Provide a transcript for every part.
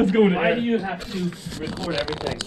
one's going to Why do you have to record everything?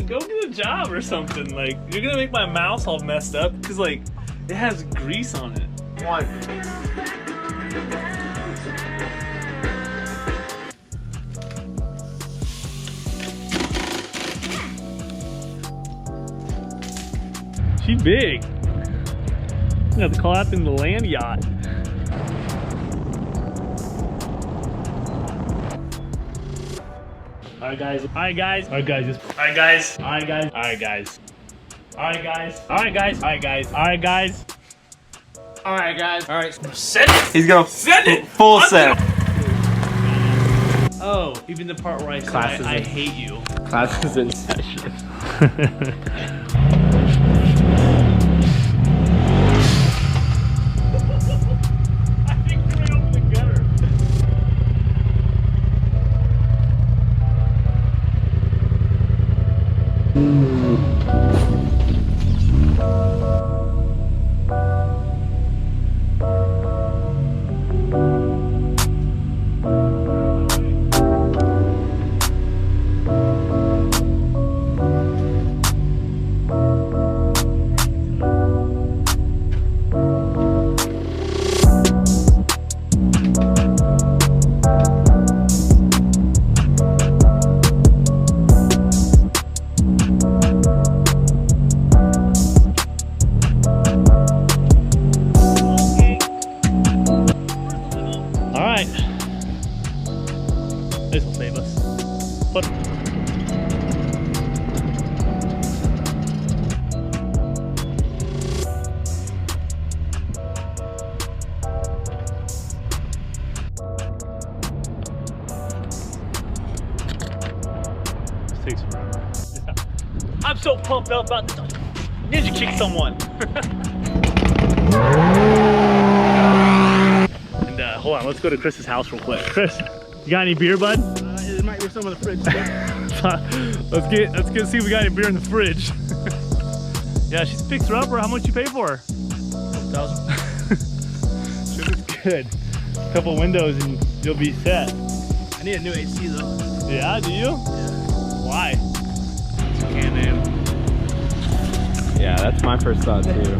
Go do a job or something. Like, you're gonna make my mouse all messed up because, like, it has grease on it. One. She big. You have to call out in the land yacht. Alright guys, alright guys, alright guys, alright guys, alright guys, alright guys, alright guys, alright guys, alright guys, alright guys, alright guys, alright, send it! He's gonna send it! Full send. Oh, even the part where I say I hate you. Class is in session. I think we're right over the gutter. This will save us. But this takes forever. Yeah. I'm so pumped up about to ninja kick someone. And hold on, let's go to Chris's house real quick. Chris, you got any beer, bud? There might be some in the fridge. let's get see if we got any beer in the fridge. Yeah, she's a fixer upper. How much you pay for her? 1,000. She looks good. A couple windows and you'll be set. I need a new AC though. Yeah, do you? Yeah. Why? It's a Can-Am. Yeah, that's my first thought too.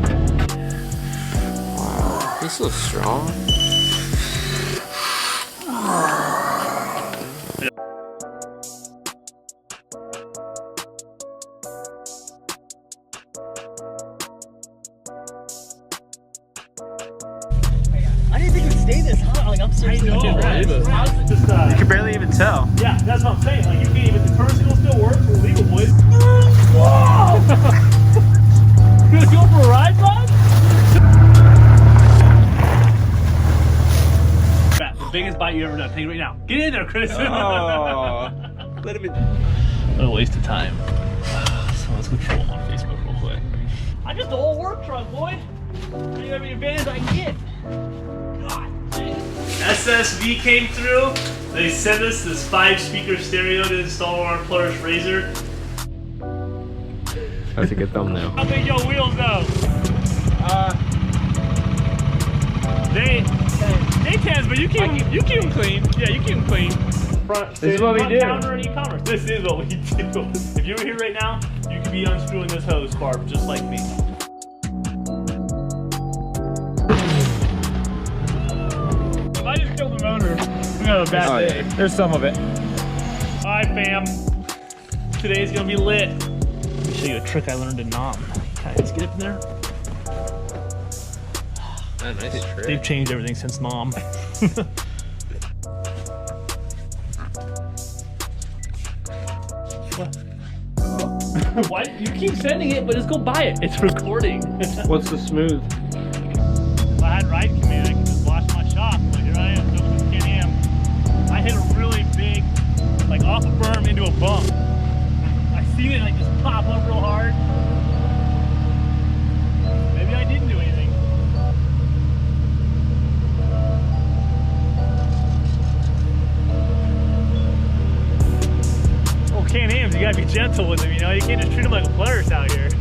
Wow, he's so strong. I didn't think it would stay this hot. Like, I'm seriously I know. Just, You can barely even tell. yeah, that's what I'm saying. Like, you can't even, the turn signal still works. We're legal, boys. Whoa! You gonna go for a ride, bud? The biggest bite you ever done. Take it right now. Get in there, Chris. Oh, let him in. What a waste of time. So let's go troll on Facebook real quick. I just the whole work truck, boy. You have any advantage I can get. God, SSV came through. They sent us this 5-speaker stereo to install on our Polaris Razor. That's a good thumbnail. How big your wheels though? They 10s, but you keep them clean. Yeah, you keep them clean. This is what we do. Counter and e-commerce. This is what we do. If you were here right now, you could be unscrewing this hose, Barb, just like me. If I just killed the motor, we got a bad day. Yeah. There's some of it. Alright, fam. Today's gonna be lit. Let me show you a trick I learned in Nam. Can I just get up in there? Nice trick. They've changed everything since Nam. What? Why? You keep sending it, but just go buy it. It's recording. What's the smooth? If I had ride command, I could just wash my shop. But here I am, still with this Can-Am. I hit a really big, like off a berm into a bump. I see seen it like just pop up real hard. Maybe I didn't do anything. Oh, Can-Ams, you gotta be gentle with them, you know? You can't just treat them like a players out here.